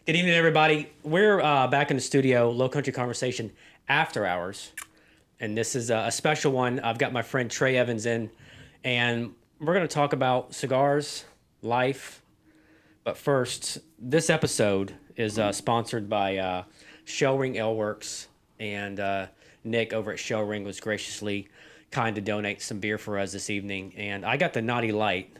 Good evening, everybody. We're back in the studio, Lowcountry Conversation after hours, and this is a special one. I've got my friend Trey Evans in, and we're going to talk about cigars, life. But first, this episode is sponsored by Shell Ring Ale Works, and Nick over at Shell Ring was graciously kind to donate some beer for us this evening, and I got the Naughty Light.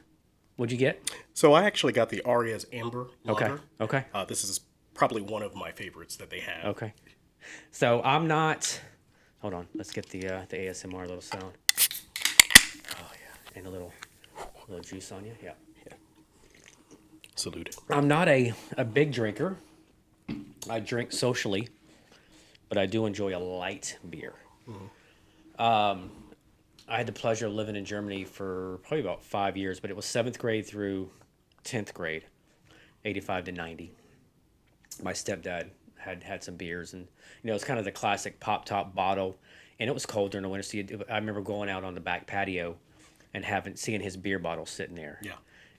What'd you get? So I actually got the Aria's Amber Okay. Lager. Okay. This is probably one of my favorites that they have. Okay. So I'm not. Hold on. Let's get the ASMR little sound. Oh yeah, and a little juice on you. Yeah. Salute. I'm not a big drinker. I drink socially, but I do enjoy a light beer. I had the pleasure of living in Germany for probably about 5 years, but it was 7th grade through 10th grade, 85 to 90. My stepdad had some beers, and it's kind of the classic pop top bottle, and it was cold during the winter. So I remember going out on the back patio and seeing his beer bottle sitting there. Yeah.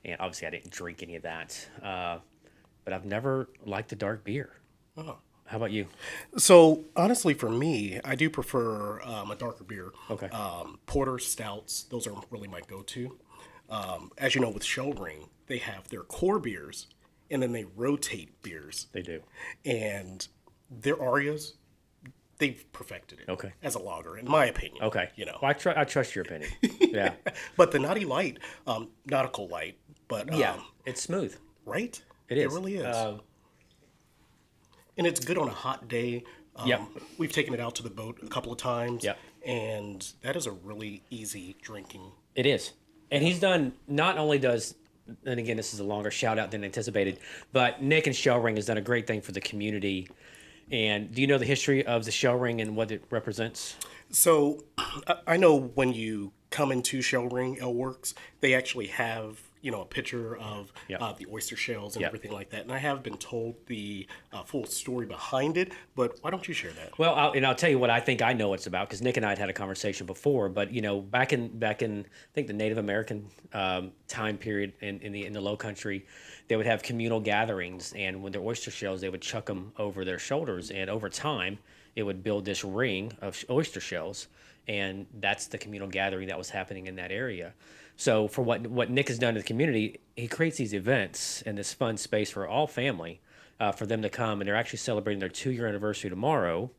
And obviously I didn't drink any of that, but I've never liked the dark beer. Oh. How about you? So honestly, for me, I do prefer a darker beer. Okay. Porters, stouts, those are really my go-to. As you know, with Shell Ring, they have their core beers, and then they rotate beers. They do. And their Arias, they've perfected it. Okay. As a lager, in my opinion. Okay. Well, I trust your opinion. Yeah. But the Naughty Light, nautical light, but Yeah. It's smooth. right? It is. It really is. And it's good on a hot day. Yep. We've taken it out to the boat a couple of times. Yep. And that is a really easy drinking. It is. And he's done, not only does, and again, this is a longer shout out than anticipated, but Nick and Shell Ring has done a great thing for the community. And do you know the history of the Shell Ring and what it represents? So I know when you come into Shell Ring Ale Works, they actually have, a picture of Yep. the oyster shells and Yep. everything like that. And I have been told the full story behind it, but why don't you share that? Well, I'll tell you what I think I know it's about, because Nick and I had a conversation before. But back in I think the Native American time period in the Low Country, they would have communal gatherings, and when their oyster shells, they would chuck them over their shoulders, and over time, it would build this ring of oyster shells, and that's the communal gathering that was happening in that area. So for what Nick has done to the community, he creates these events and this fun space for all family, for them to come, and they're actually celebrating their 2-year anniversary tomorrow.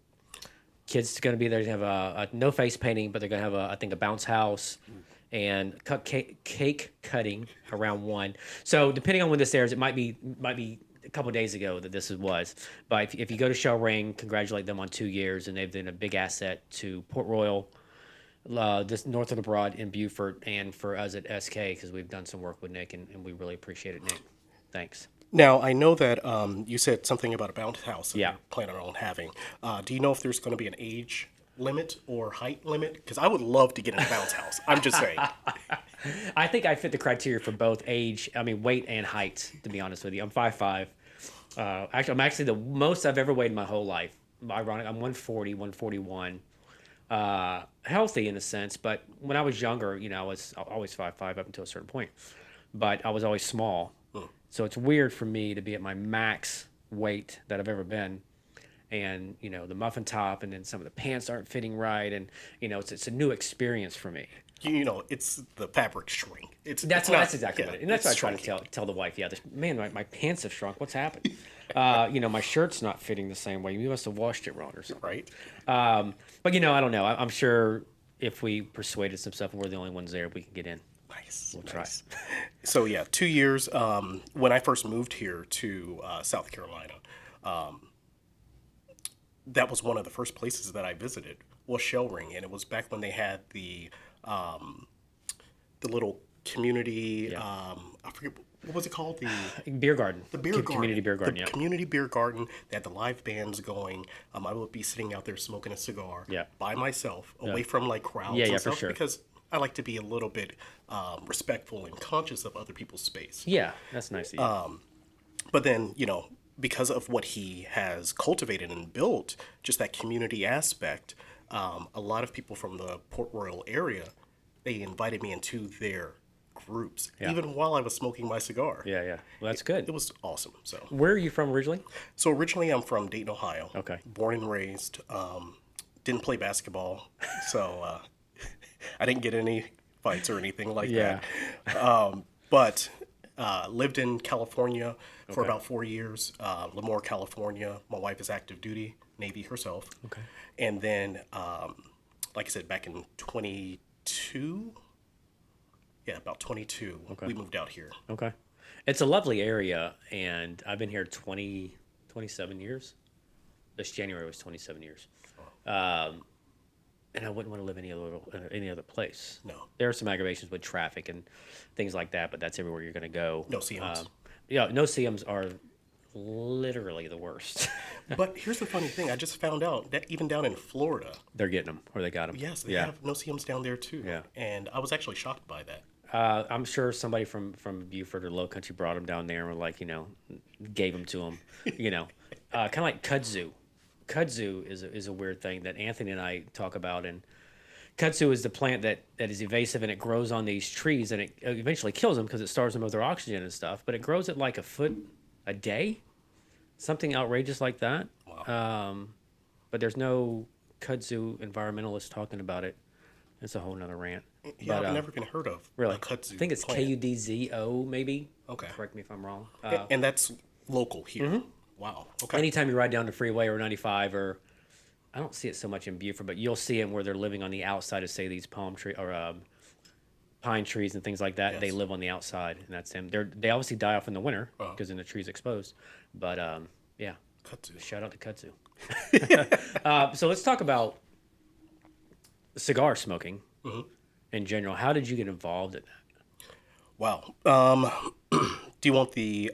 Kids are going to be there to have a no face painting, but they're going to have I think a bounce house and cake cutting around 1. So depending on when this airs, it might be a couple of days ago that this was. But if you go to Shell Ring, congratulate them on 2 years, and they've been a big asset to Port Royal, this north of the Broad in Beaufort, and for us at SK, because we've done some work with Nick, and we really appreciate it, Nick. Thanks. Now, I know that you said something about a bounce house that Yeah. you plan on having. Do you know if there's going to be an age limit or height limit? Because I would love to get in a bounce house. I'm just saying. I think I fit the criteria for both weight and height, to be honest with you. I'm 5'5". I'm actually the most I've ever weighed in my whole life. Ironic, I'm 140, 141. Healthy in a sense, but when I was younger, I was always 5'5" up until a certain point. But I was always small. So it's weird for me to be at my max weight that I've ever been. And, the muffin top, and then some of the pants aren't fitting right. And, it's a new experience for me. It's the fabric shrink. That's exactly what it is. And that's what I try shrinking. to tell the wife. Yeah, my pants have shrunk. What's happened? My shirt's not fitting the same way. You must have washed it wrong or something. Right. But, I don't know. I'm sure if we persuaded some stuff and we're the only ones there, we can get in. Nice. We'll try. So, 2 years. When I first moved here to South Carolina, that was one of the first places that I visited was Shell Ring, and it was back when they had the little community. Yeah. I forget what was it called. Beer garden. The beer garden. Community beer garden, The yeah. community beer garden. They had the live bands going. I would be sitting out there smoking a cigar Yeah. by myself, away from crowds Yeah, and for stuff, sure. because I like to be a little bit respectful and conscious of other people's space. Yeah, that's nice of you. But then, because of what he has cultivated and built, just that community aspect, a lot of people from the Port Royal area, they invited me into their groups, Yeah. even while I was smoking my cigar. Yeah, yeah. Well, that's good. It was awesome. So, Where are you from originally? so originally I'm from Dayton, Ohio. Okay. Born and raised. Didn't play basketball, so I didn't get any fights or anything like Yeah. that. But lived in California for Okay. about 4 years. Lemoore, California. My wife is active duty, Navy herself. Okay. And then, like I said, back in 22, yeah, about 22, we moved out here. Okay. It's a lovely area, and I've been here 27 years. This January was 27 years. And I wouldn't want to live any other place. No. There are some aggravations with traffic and things like that, but that's everywhere you're going to go. No CMs. Yeah, no CMs are literally the worst. But here's the funny thing. I just found out that even down in Florida, They're getting them, or they got them. yes, they Yeah. have no CMs down there too. Yeah. And I was actually shocked by that. I'm sure somebody from Beaufort or Lowcountry brought them down there and were like, gave them to them, kind of like kudzu. Kudzu is a weird thing that Anthony and I talk about, and kudzu is the plant that is evasive and it grows on these trees and it eventually kills them because it starves them of their oxygen and stuff. But it grows at like a foot a day, something outrageous like that. Wow. But there's no kudzu environmentalists talking about it. It's a whole nother rant. Yeah, But, I've never even heard of really, a kudzu I think it's plant. KUDZO maybe. Okay. Correct me if I'm wrong. And that's local here. Mm-hmm. Wow. Okay. Anytime you ride down the freeway or 95, or I don't see it so much in Beaufort, but you'll see it where they're living on the outside of, say, these palm tree or pine trees and things like that. They Yes. live on the outside, and that's them. They obviously die off in the winter Uh-huh. because then the tree's exposed. But yeah, Kudzu. shout out to kudzu. So let's talk about cigar smoking in general. How did you get involved in that? Wow. Do you want the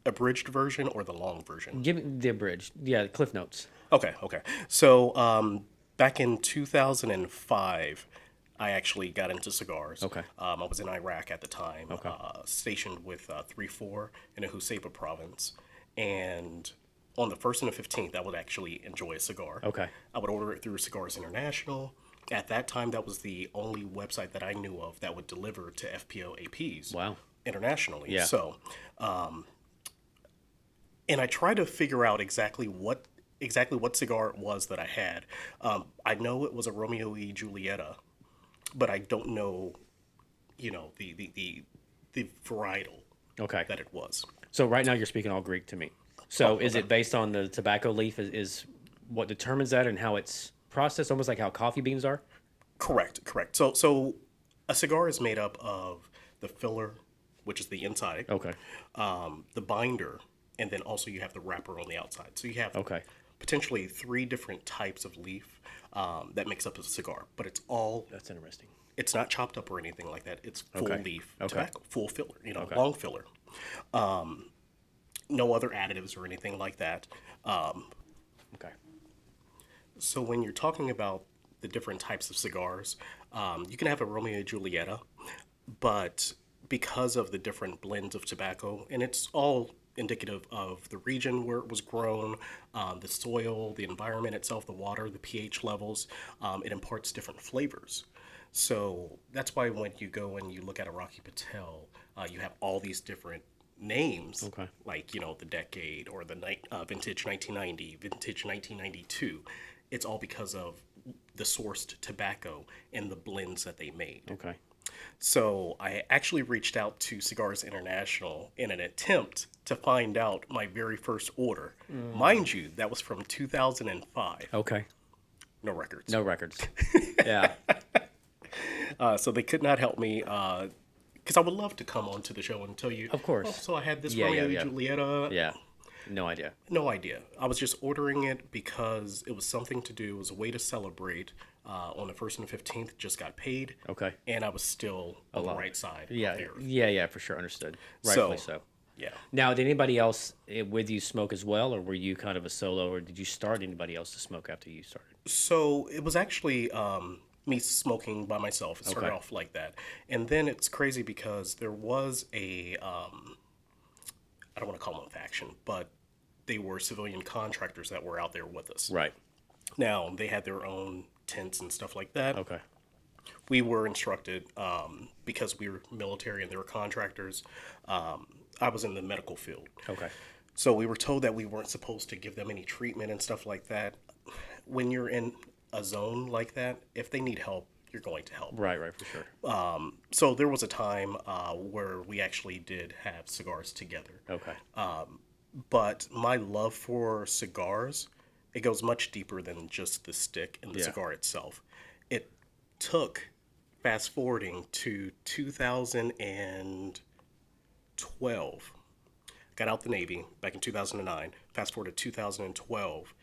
abridged version or the long version? Give me the abridged. Yeah, Cliff Notes. Okay. So back in 2005, I actually got into cigars. Okay. I was in Iraq at the time, Okay. stationed with 3-4 in the Husayba province. And on the 1st and the 15th, I would actually enjoy a cigar. Okay. I would order it through Cigars International. At that time, that was the only website that I knew of that would deliver to FPO APs Wow. internationally. Yeah. So, and I tried to figure out exactly what cigar it was that I had. I know it was a Romeo y Julieta, but I don't know, the varietal Okay. that it was. So right now you're speaking all Greek to me. So is it based on the tobacco leaf is what determines that and how it's processed, almost like how coffee beans are? Correct. So a cigar is made up of the filler, which is the inside, Okay. the binder, and then also you have the wrapper on the outside. So you have Okay. potentially 3 different types of leaf that makes up a cigar, but That's interesting. it's not chopped up or anything like that. It's full Okay. leaf Okay. tobacco, full filler, Okay. long filler. No other additives or anything like that. Okay. So when you're talking about the different types of cigars, you can have a Romeo and Julieta, but because of the different blends of tobacco, and it's all indicative of the region where it was grown, the soil, the environment itself, the water, the pH levels, it imparts different flavors. So that's why when you go and you look at a Rocky Patel, you have all these different names, Okay. like, the decade or the vintage 1990, vintage 1992. It's all because of the sourced tobacco and the blends that they made. Okay. So I actually reached out to Cigars International in an attempt to find out my very first order. Mind you, that was from 2005. Okay. No records. No records. Yeah. So they could not help me because I would love to come onto the show and tell you. Of course. "Oh, so I had this Yeah, Romeo yeah, and Julieta. Yeah. No idea. No idea. I was just ordering it because it was something to do. It was a way to celebrate. On the 1st and the 15th, just got paid. Okay. And I was still on the right side Yeah. of the earth. Yeah, for sure. Understood. Rightfully so. Yeah. Now, did anybody else with you smoke as well, or were you kind of a solo, or did you start anybody else to smoke after you started? So it was actually me smoking by myself. It started Okay. off like that. And then it's crazy because there was a, I don't want to call them a faction, but they were civilian contractors that were out there with us. Right. Now, they had their own tents and stuff like that. Okay. We were instructed because we were military and they were contractors. I was in the medical field. Okay. So we were told that we weren't supposed to give them any treatment and stuff like that. When you're in a zone like that, if they need help, you're going to help. Right, right, for sure. So there was a time where we actually did have cigars together. Okay. But my love for cigars, it goes much deeper than just the stick and the Yeah. cigar itself. It took, fast forwarding to 2012, got out the Navy back in 2009. Fast forward to 2012,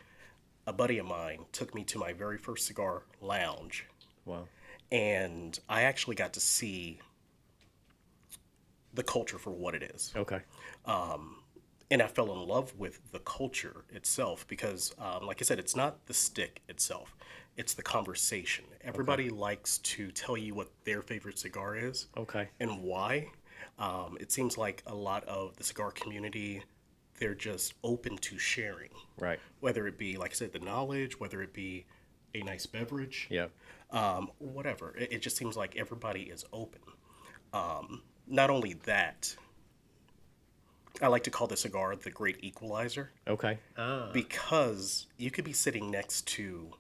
a buddy of mine took me to my very first cigar lounge, Wow. and I actually got to see the culture for what it is. Okay. And I fell in love with the culture itself because, like I said, it's not the stick itself, it's the conversation. Everybody likes to tell you what their favorite cigar is Okay. and why. It seems like a lot of the cigar community, they're just open to sharing, Right. whether it be, like I said, the knowledge, whether it be a nice beverage, Yeah. whatever. It just seems like everybody is open. Not only that, I like to call the cigar the great equalizer Okay. because you could be sitting next to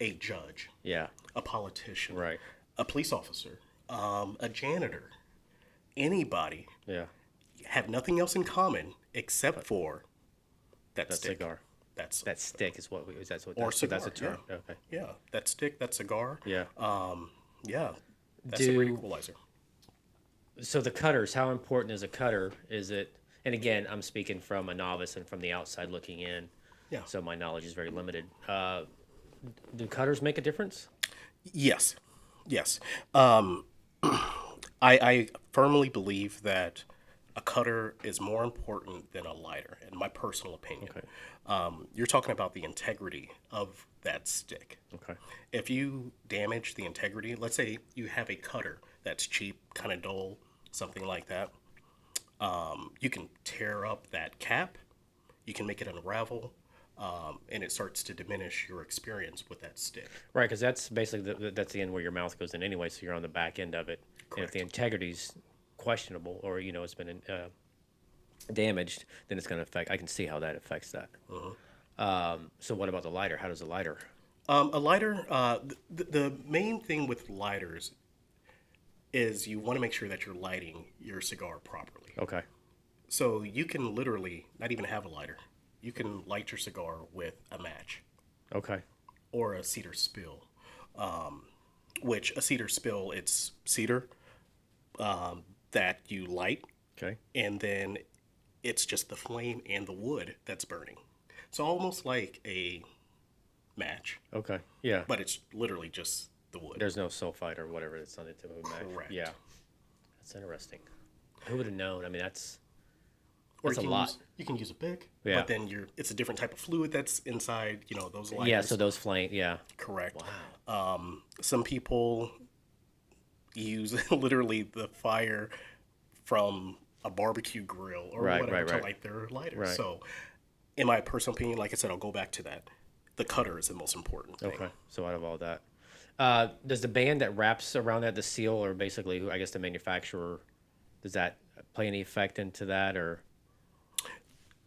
a judge, Yeah. a politician, Right. a police officer, a janitor, anybody, Yeah. have nothing else in common except for that That stick. cigar. That's That stick is what we, is that's what Or that's a cigar, term. Okay. yeah, that stick, that cigar. Yeah. Yeah, that's a great Do equalizer. so the cutters, how important is a cutter? Is it, and again, I'm speaking from a novice and from the outside looking in, Yeah. so my knowledge is very limited. Do cutters make a difference? Yes, yes. I firmly believe that a cutter is more important than a lighter, in my personal opinion. Okay. You're talking about the integrity of that stick. Okay. If you damage the integrity, let's say you have a cutter that's cheap, kind of dull, something like that, you can tear up that cap, you can make it unravel, and it starts to diminish your experience with that stick. Right, because that's basically that's the end where your mouth goes in anyway, so you're on the back end of it. And if the integrity's questionable or it's been damaged, then it's going to affect. I can see how that affects that. So what about the lighter? How does the lighter? A lighter, the main thing with lighters is you want to make sure that you're lighting your cigar properly. Okay. So you can literally not even have a lighter. You can light your cigar with a match Okay. or a cedar spill, which a cedar spill, it's cedar that you light, Okay. and then it's just the flame and the wood that's burning. So almost like a match, Okay. Yeah. but it's literally just the wood. There's no sulfite or whatever that's on the tip of a match. Correct. Yeah. That's interesting. Who would have known? I mean, that's Or that's a you can lot. you can use a bic, Yeah. but then it's a different type of fluid that's inside, those lighters. Yeah. So those flame. Yeah. Correct. Some people use literally the fire from a barbecue grill or Right, whatever right, to right. light their lighter. Right. So, in my personal opinion, like I said, I'll go back to that. The cutter is the most important thing. Okay. So out of all that, does the band that wraps around that the seal, or basically, I guess the manufacturer, does that play any effect into that, or?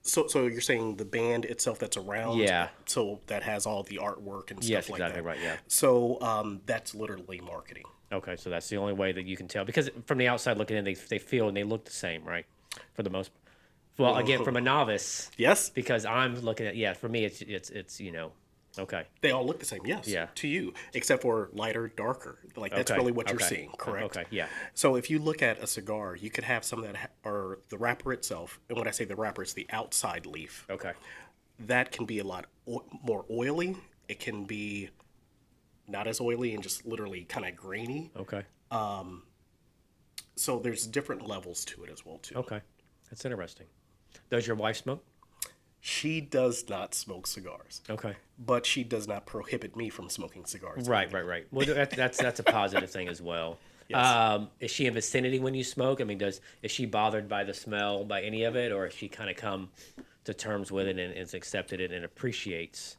So you're saying the band itself that's around? Yeah. So that has all the artwork and stuff Yes, like exactly that. right. Yeah. So that's literally marketing. Okay, so that's the only way that you can tell because from the outside looking in, they feel and they look the same, right? For the most. Well, again, from a novice, Yes. because I'm looking at for me it's okay. They all look the same, yes. Yeah. To you, except for lighter, darker. Like that's Okay, really what you're okay, seeing, correct? okay, yeah. So if you look at a cigar, you could have some that are the wrapper itself, and when I say the wrapper, it's the outside leaf. Okay. That can be a lot more oily. It can be not as oily and just literally kind of grainy. Okay. So there's different levels to it as well too. Okay. That's interesting. Does your wife smoke? She does not smoke cigars, Okay. but she does not prohibit me from smoking cigars. Right. Well, that's a positive thing as well. Yes. Is she in vicinity when you smoke? I mean, is she bothered by the smell, by any of it, or has she kind of come to terms with it and has accepted it and appreciates?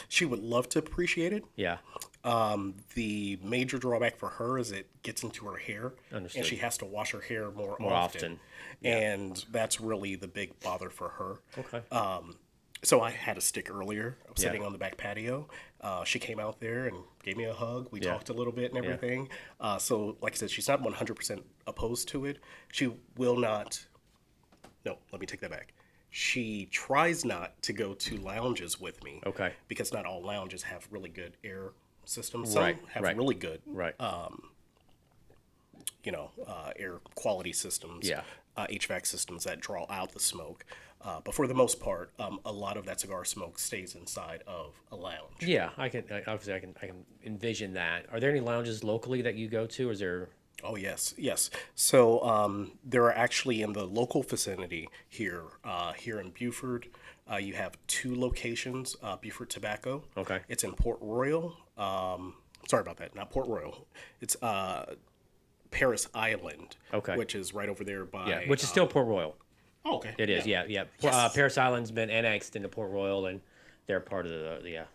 She would love to appreciate it. Yeah. The major drawback for her is it gets into her hair, and Understood. she has to wash her hair more More often, often. Yeah. and that's really the big bother for her. Okay. So I had a stick earlier. I was Yeah. sitting on the back patio. She came out there and gave me a hug. We Yeah. talked a little bit and Yeah. everything. So, like I said, she's not 100% opposed to it. She will not. No, let me take that back. She tries not to go to lounges with me. Okay. Because not all lounges have really good air systems. Some Right. have Right. really good, Right. air quality systems, Yeah. HVAC systems that draw out the smoke. But for the most part, a lot of that cigar smoke stays inside of a lounge. Yeah, obviously I can envision that. Are there any lounges locally that you go to? Or is there? Oh yes, yes. So there are actually in the local vicinity here, here in Buford, you have two locations. Buford Tobacco. Okay. It's in Port Royal. Sorry about that, not Port Royal. It's Paris Island. Okay. Which is right over there by. Yeah, which is still Port Royal. Oh, okay. It is. Yeah, yeah. Yes. Paris Island's been annexed into Port Royal, and they're part of the yeah,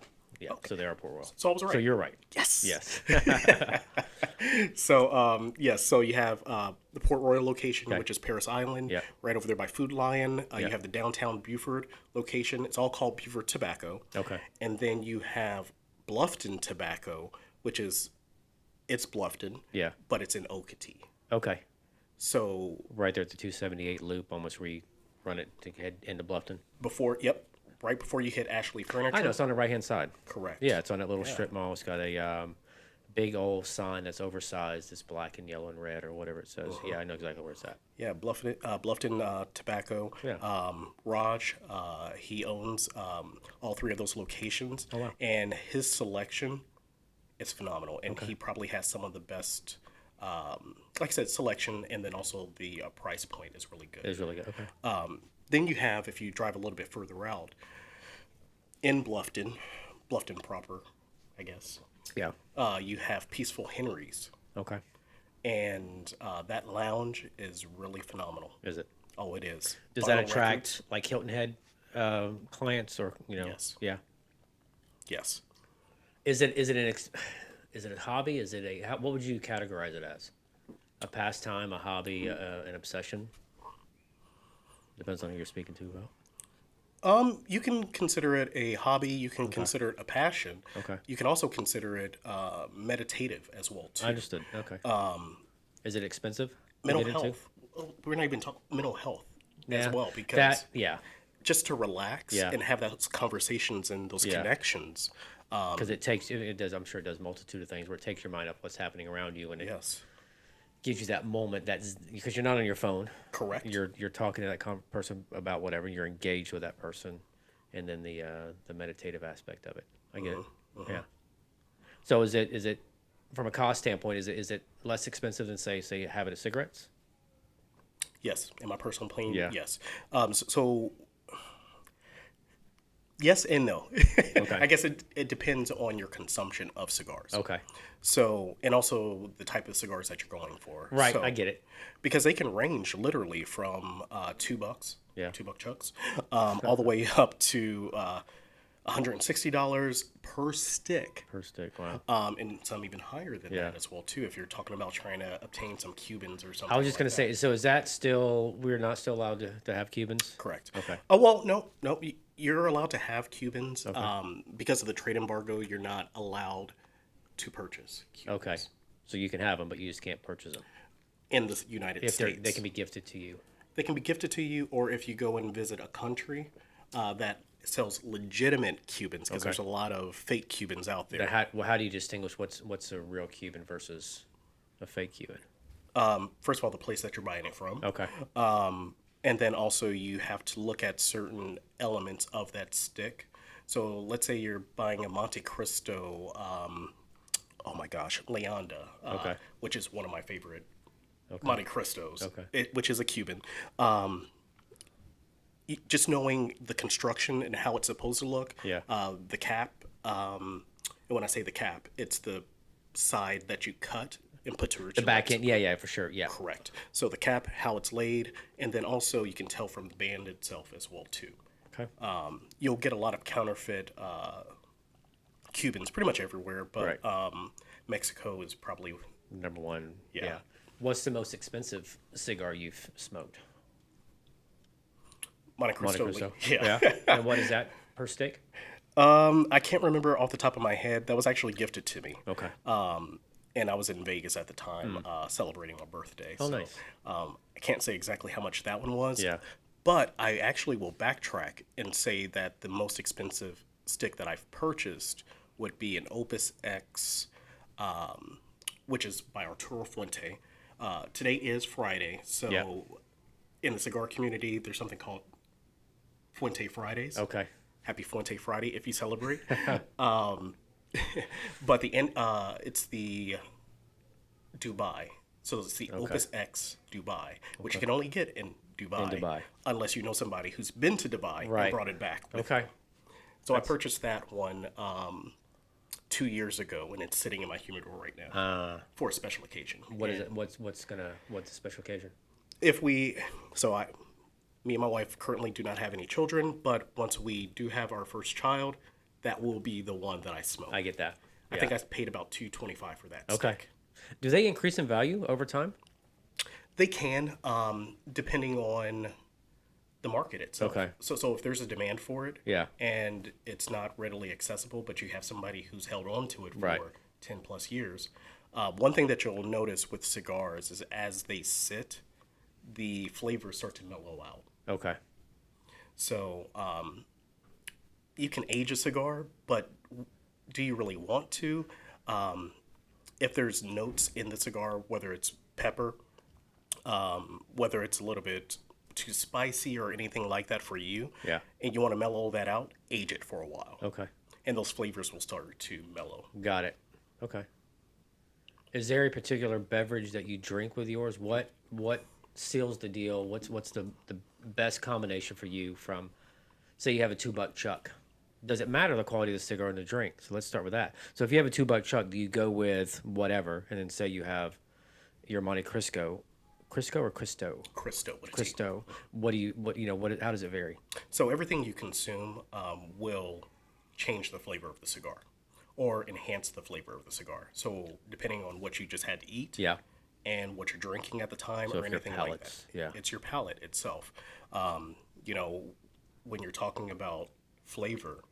yeah. So they are Port Royal. So I was right. So you're right. Yes. Yes. So, yes, so you have the Port Royal location, which is Paris Island, Yeah. right over there by Food Lion. Yeah. You have the downtown Buford location. It's all called Buford Tobacco. Okay. And then you have Bluffton Tobacco, which is, it's Bluffton, Yeah. but it's in Okatee. Okay. So Right there at the 278 loop, almost where you run it to head into Bluffton. right before you hit Ashley Furniture. I know it's on the right hand side. Correct. Yeah, it's on that little strip mall. It's got a big old sign that's oversized. It's black and yellow and red or whatever it says. Yeah, I know exactly where it's at. Yeah, Bluffton Tobacco. Yeah. Raj, he owns all three of those locations. Oh, wow. And his selection is phenomenal. And he probably has some of the best, like I said, selection, and then also the price point is really good. It's really good. Okay. Then you have, if you drive a little bit further out, in Bluffton proper, I guess, Yeah. you have Peaceful Henry's. Okay. And that lounge is really phenomenal. Is it? Oh, it is. Does Vinyl that records. attract like Hilton Head clients or Yes. Yeah. Yes. Is it is it a hobby? Is it what would you categorize it as? A pastime, a hobby, an obsession? Depends on who you're speaking to about. You can consider it a hobby. You can consider it a passion. Okay. You can also consider it meditative as well too. I understood. Okay. Is it expensive? to Mental get into? health. Oh, we're not even talking mental health Yeah. as well, because that yeah, just to relax Yeah. and have those conversations and those Yeah. connections. because it does. I'm sure it does multitude of things where it takes your mind off what's happening around you and it Yes. gives you that moment that's because you're not on your phone. Correct. You're talking to that person about whatever. You're engaged with that person, and then the meditative aspect of it. I get it. Yeah. So is it from a cost standpoint? Is it less expensive than say having a cigarettes? Yes. In my personal opinion, Yeah. yes. So yes and no. Okay. I guess it depends on your consumption of cigars. Okay. So, and also the type of cigars that you're going for. Right. So, I get it. because they can range literally from $2, Yeah. $2 chucks, all the way up to $160 per stick. Per stick. Wow. And some even higher than Yeah. that as well too. If you're talking about trying to obtain some Cubans or something. I was just like gonna that. say. So is that still we're not still allowed to have Cubans? Correct. Okay. Oh well, no. You're allowed to have Cubans. Because of the trade embargo, you're not allowed to purchase Cubans Okay. So you can have them, but you just can't purchase them. in the United If States. they can be gifted to you. They can be gifted to you, or if you go and visit a country that sells legitimate Cubans, because Okay. there's a lot of fake Cubans out there. How do you distinguish what's a real Cuban versus a fake Cuban? First of all, the place that you're buying it from. Okay. And then also you have to look at certain elements of that stick. So let's say you're buying a Monte Cristo, oh my gosh, Leanda, Okay. which is one of my favorite Monte Cristos, Okay. which is a Cuban. Just knowing the construction and how it's supposed to look, Yeah. the cap, and when I say the cap, it's the side that you cut and put to The back end, yeah, for sure, yeah. Correct. So the cap, how it's laid, and then also you can tell from the band itself as well too. Okay. You'll get a lot of counterfeit Cubans pretty much everywhere, but Right. Mexico is probably Number one. yeah. Yeah. What's the most expensive cigar you've smoked? Monte Monte Cristo. Cristo. Yeah. Yeah. And what is that per stick? I can't remember off the top of my head. That was actually gifted to me. Okay. And I was in Vegas at the time celebrating my birthday. Oh, So nice. I can't say exactly how much that one was. Yeah. But I actually will backtrack and say that the most expensive stick that I've purchased would be an Opus X, which is by Arturo Fuente. Today is Friday, so Yeah. in the cigar community, there's something called Fuente Fridays. Okay. Happy Fuente Friday if you celebrate. But it's the Dubai. So it's the Opus X Dubai, which you can only get in Dubai, Dubai. unless you know somebody who's been to Dubai Right. and brought it back. Okay. So I purchased that one 2 years ago, and it's sitting in my humidor right now for a special occasion. What is it? What's the special occasion? If we, so I, me and my wife currently do not have any children, but once we do have our first child, that will be the one that I smoke. I get that. I think I paid about $2.25 for that. Okay. Stick. Do they increase in value over time? They can, depending on the market itself. Okay. So if there's a demand for it, Yeah. and it's not readily accessible, but you have somebody who's held on to it for Right. 10 plus years. One thing that you'll notice with cigars is as they sit, the flavors start to mellow out. Okay. So you can age a cigar, but do you really want to? If there's notes in the cigar, whether it's pepper, whether it's a little bit too spicy or anything like that for you, Yeah. and you want to mellow that out, age it for a while. Okay. And those flavors will start to mellow. Got it. Okay. Is there a particular beverage that you drink with yours? What seals the deal? What's the best combination for you from, say you have a $2 chuck? Does it matter the quality of the cigar and the drink? So let's start with that. So if you have a $2 chuck, do you go with whatever, and then say you have your Monte Cristo, Crisco or Cristo? Cristo. What is it? Cristo. How does it vary? So everything you consume will change the flavor of the cigar or enhance the flavor of the cigar. So depending on what you just had to eat, Yeah. and what you're drinking at the time So or if your anything like that. palates, yeah. It's your palate itself. When you're talking about flavor,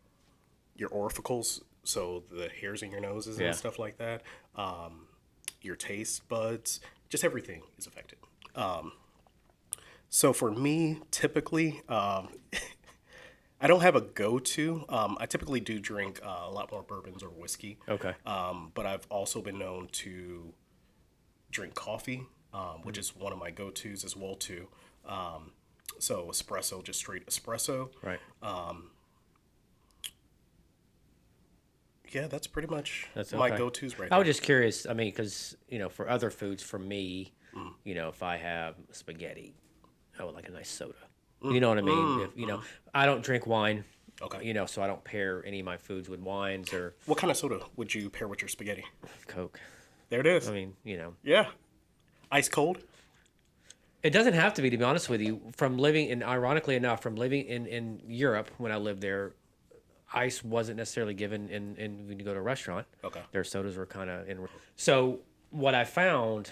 your orificals, so the hairs in your noses Yeah. and stuff like that, your taste buds, just everything is affected. So for me, typically, I don't have a go-to. I typically do drink a lot more bourbons or whiskey. Okay. But I've also been known to drink coffee, which is one of my go-tos as well too. So espresso, just straight espresso. Right. Yeah, that's pretty much That's my okay. go-tos right I now. was just curious. I mean, because for other foods, for me, if I have spaghetti, I would like a nice soda. You know what I mean? I don't drink wine. Okay. So I don't pair any of my foods with wines or What kind of soda would you pair with your spaghetti? Coke. There it is. I mean, Yeah. Ice cold? it doesn't have to be honest with you. Ironically enough, from living in Europe when I lived there, ice wasn't necessarily given in when you go to a restaurant. Okay. Their sodas were kind of in. So what I found,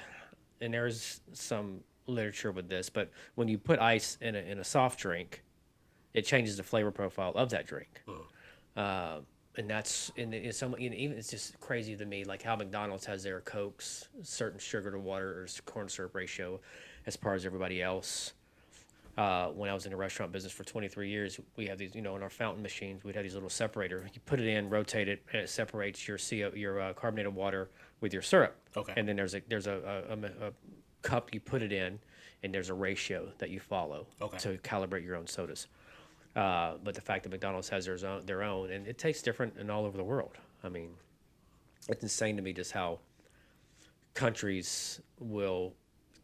and there's some literature with this, but when you put ice in a soft drink, it changes the flavor profile of that drink. And that's even it's just crazy to me, like how McDonald's has their Cokes, certain sugar to water or corn syrup ratio, as far as everybody else. When I was in the restaurant business for 23 years, we have these, in our fountain machines, we'd have these little separator. You put it in, rotate it, and it separates your carbonated water with your syrup. Okay. And then there's a cup you put it in, and there's a ratio that you follow to calibrate your own sodas. But the fact that McDonald's has their own, and it tastes different in all over the world. I mean, it's insane to me just how countries will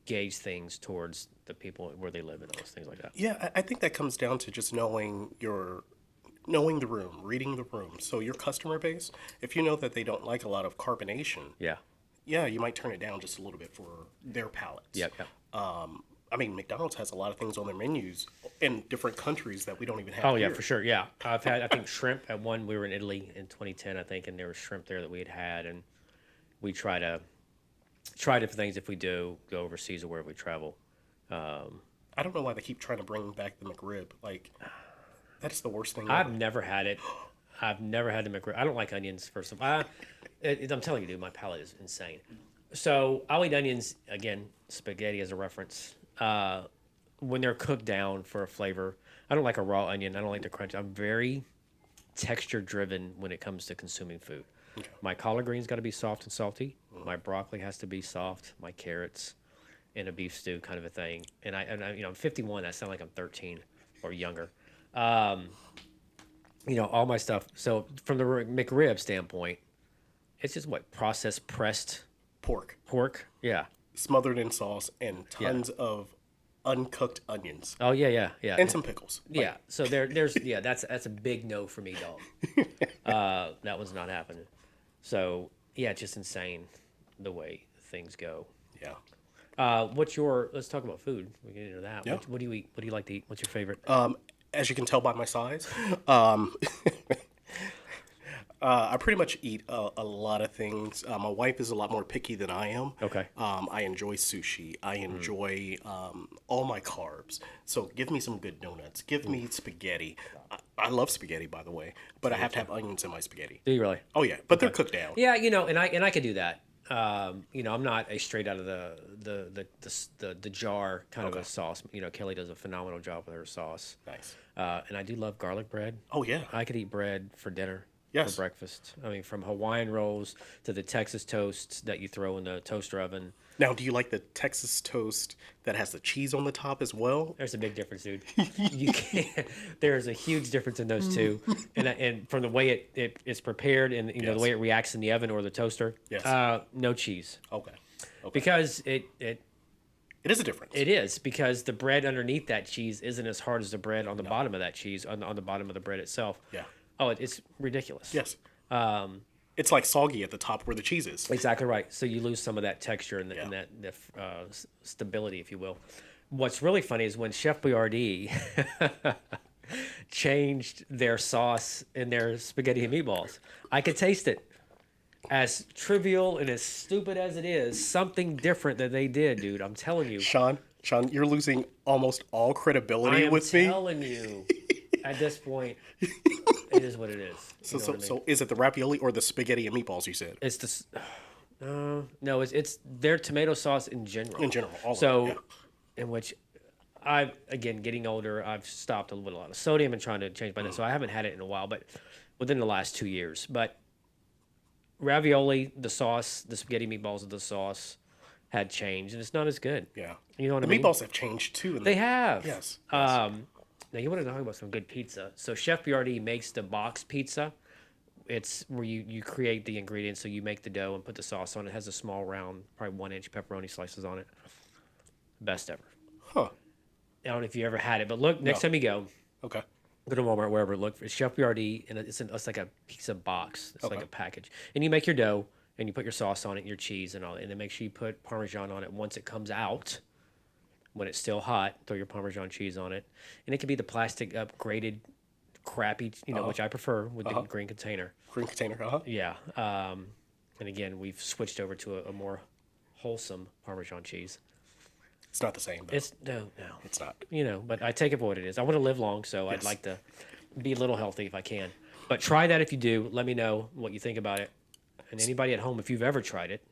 gauge things towards the people where they live and all those things like that. Yeah, I think that comes down to just knowing the room, reading the room. So your customer base, if you know that they don't like a lot of carbonation, Yeah. yeah, you might turn it down just a little bit for their palates. Yep. I'm I mean, McDonald's has a lot of things on their menus in different countries that we don't even have Oh yeah, here. for sure. Yeah, I've had I think shrimp at one. We were in Italy in 2010, I think, and there was shrimp there that we had, and we try different things if we do go overseas or wherever we travel. I don't know why they keep trying to bring back the McRib. Like, that's the worst thing I've ever. never had it. I've never had the McRib. I don't like onions. First of all, I'm telling you, dude, my palate is insane. So I'll eat onions again. Spaghetti as a reference. When they're cooked down for a flavor, I don't like a raw onion. I don't like the crunch. I'm very texture driven when it comes to consuming food. My collard greens got to be soft and salty. My broccoli has to be soft. My carrots, in a beef stew kind of a thing. And I'm 51. I sound like I'm 13 or younger. All my stuff. So from the McRib standpoint, it's just what processed pressed Pork pork. Yeah. smothered in sauce and Yeah. tons of uncooked onions Oh yeah, yeah, yeah. and some pickles. Yeah. So there's yeah. That's a big no for me, dog. That one's not happening. So yeah, it's just insane the way things go. Yeah. Let's talk about food. We get into that. Yeah. What do you eat? What do you like to eat? What's your favorite? As you can tell by my size, I pretty much eat a lot of things. My wife is a lot more picky than I am. Okay. I enjoy sushi. I enjoy all my carbs. So give me some good donuts. Give me spaghetti. I love spaghetti, by the way, but I have to have onions in my spaghetti. Do you really? Oh yeah, but they're cooked down. Yeah, and I could do that. I'm not a straight out of the jar kind of a sauce. Kelly does a phenomenal job with her sauce. Nice. And I do love garlic bread. Oh yeah. I could eat bread for dinner, Yes. for breakfast. I mean, from Hawaiian rolls to the Texas toast that you throw in the toaster oven. Now, do you like the Texas toast that has the cheese on the top as well? There's a big difference, dude. You can't. There's a huge difference in those two, and from the way it's prepared and the Yes. way it reacts in the oven or the toaster. Yes. No cheese Okay. Okay. because It is a difference. it is because the bread underneath that cheese isn't as hard as the bread on the bottom of that cheese on the bottom of the bread itself. Yeah. Oh, it's ridiculous. Yes. It's like soggy at the top where the cheese is. Exactly right. So you lose some of that texture and, Yeah. stability, if you will. What's really funny is when Chef Boyardee changed their sauce in their spaghetti and meatballs. I could taste it. As trivial and as stupid as it is, something different that they did, dude. I'm telling you. Sean, you're losing almost all I credibility am with me. telling you. At this point, it is what it is. So, You know what I mean? so is it the ravioli or the spaghetti and meetballs you said? It's this. No, it's their tomato sauce in general. In general, all so, of it, in which again getting older, I've stopped a lot of sodium and trying to change my diet. So I haven't had it in a while, but within the last 2 years. But ravioli, the sauce, the spaghetti meatballs of the sauce had changed, and it's not as good. Yeah. You know what The I mean? meatballs have changed too. They have. Yes. Now you want to talk about some good pizza. So Chef Boyardee makes the box pizza. It's where you create the ingredients. So you make the dough and put the sauce on it. It has a small round, probably 1-inch pepperoni slices on it. Best ever. Huh. I don't know if you ever had it, but look, next time you go Okay. to Walmart, wherever, look for Chef Boyardee, and it's like a pizza box. It's like Okay. a package. And you make your dough, and you put your sauce on it, and your cheese, and all, and then make sure you put Parmesan on it once it comes out. When it's still hot, throw your Parmesan cheese on it, and it could be the plastic up grated, crappy, which I prefer with the green container. Green container. Uh huh. Yeah. And again, we've switched over to a more wholesome Parmesan cheese. It's not the same. Though. It's no. It's not. But I take it for what it is. I want to live long, so I'd Yes. like to be a little healthy if I can. But try that if you do. Let me know what you think about it. And anybody at home, if you've ever tried it,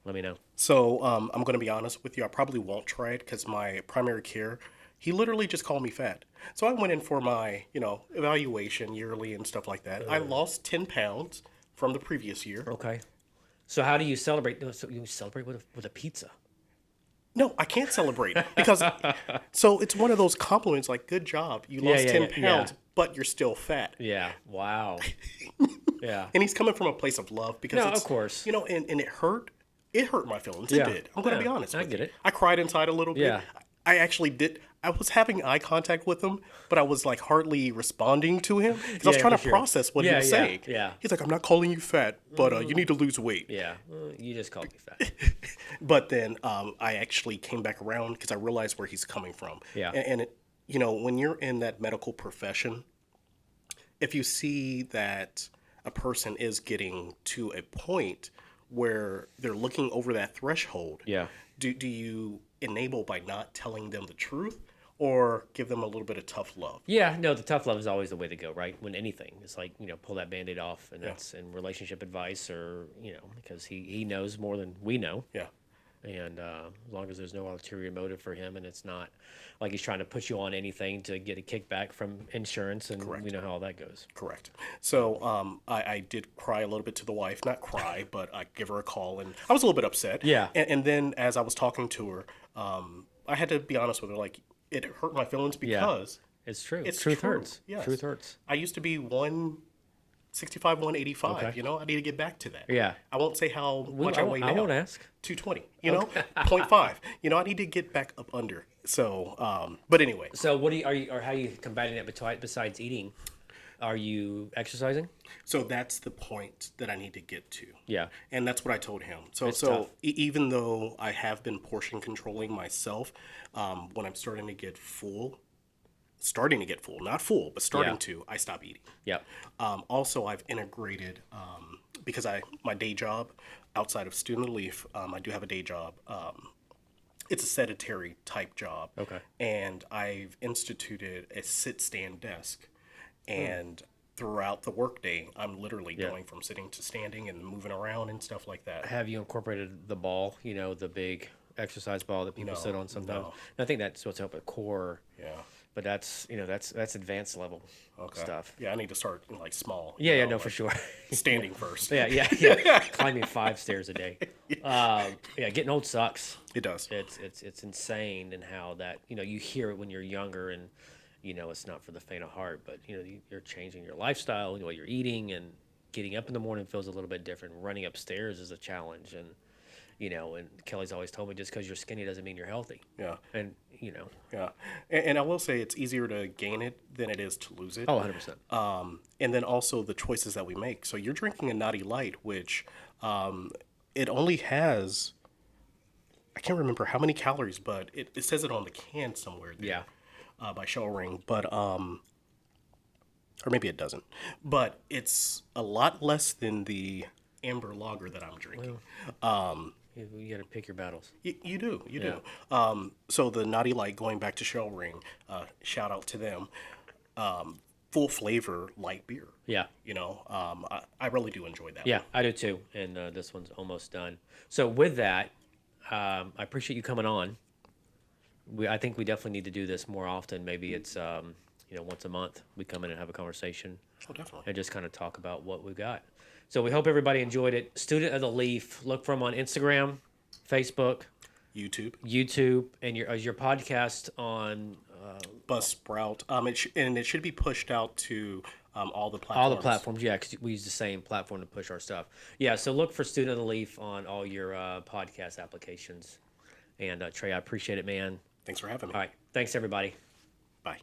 let me know. So I'm going to be honest with you. I probably won't try it because my primary care, he literally just called me fat. So I went in for my, evaluation yearly and stuff like that. I lost 10 pounds from the previous year. Okay. So how do you celebrate? So you celebrate with a pizza. No, I can't celebrate because so it's one of those compliments like, good job. You lost 10 pounds, but you're still fat. Yeah. Wow. Yeah. And he's coming from a place of love because No, it's, of course. and it hurt. It hurt my feelings. Yeah. It did. I'm going to Yeah, be honest. I with get you. it. I cried inside a little bit. Yeah. I actually did. I was having eye contact with him, but I was like hardly responding to him because I was Yeah, trying for to sure. process what he Yeah, was yeah, saying. yeah. He's like, "I'm not calling you fat, but you need to lose weight." Yeah, you just called me fat. But then I actually came back around because I realized where he's coming from. Yeah. And it, you know, when you're in that medical profession, if you see that a person is getting to a point where they're looking over that threshold, Yeah. do you enable by not telling them the truth or give them a little bit of tough love? Yeah, no, the tough love is always the way to go, right? When anything, it's like, pull that band-aid off, and Yeah. that's in relationship advice, or, because he knows more than we know. Yeah. And as long as there's no ulterior motive for him, and it's not like he's trying to put you on anything to get a kickback from insurance, and we Correct. know how all that goes. Correct. So I did cry a little bit to the wife, not cry, but I give her a call, and I was a little bit upset. Yeah. And then as I was talking to her, I had to be honest with her. Like, it hurt my feelings Yeah. because It's true. it's Truth true. hurts. Yes. Truth hurts. I used to be 165, 185. Okay. You know, I need to get back to that. Yeah. I won't say how much I weigh now. I won't ask. 220. You know, 0.5. You know, I need to get back up under. So, but anyway. So what are you, or how are you combating it besides eating? Are you exercising? So that's the point that I need to get to. Yeah. And that's what I told him. So It's tough. even though I have been portion controlling myself, when I'm starting to get full, not full, but starting Yeah. to, I stop eating. Yeah. Also, I've integrated because my day job outside of student relief, I do have a day job. It's a sedentary type job. Okay. And I've instituted a sit stand desk, and throughout the workday, I'm literally going from sitting to standing and moving around and stuff like that. Have you incorporated the ball, the big exercise ball that people sit on sometimes? no. And I think that's supposed to help with core, Yeah. but that's advanced level stuff. Yeah, I need to start like small. Yeah, no, for sure. Standing first. Yeah. Climbing 5 stairs a day. Getting old sucks. It does. It's insane, and how that you hear it when you're younger, and it's not for the faint of heart, but you're changing your lifestyle, what you're eating, and getting up in the morning feels a little bit different. Running upstairs is a challenge, and and Kelly's always told me, just because you're skinny doesn't mean you're healthy. Yeah. And Yeah. And I will say it's easier to gain it than it is to lose it. 100%. And then also the choices that we make. So you're drinking a Naughty Light, which it only has, I can't remember how many calories, but it says it on the can somewhere there. Yeah. By Shell Ring, but or maybe it doesn't. But it's a lot less than the amber lager that I'm drinking. You got to pick your battles. You do. So the Naughty Light, going back to Shell Ring, shout out to them. Full flavor light beer. Yeah. I really do enjoy that. Yeah, I do too. And this one's almost done. So with that, I appreciate you coming on. I think we definitely need to do this more often. Maybe it's once a month we come in and have a conversation. Oh, definitely. And just kind of talk about what we've got. So we hope everybody enjoyed it. Student of the Leaf. Look for them on Instagram, Facebook, YouTube, and your podcast on Buzzsprout. It should be pushed out to all the platforms. all the platforms. Yeah, because we use the same platform to push our stuff. Yeah, so look for Student of the Leaf on all your podcast applications. And Trey, I appreciate it, man. Thanks for having me. All right, thanks everybody. Bye.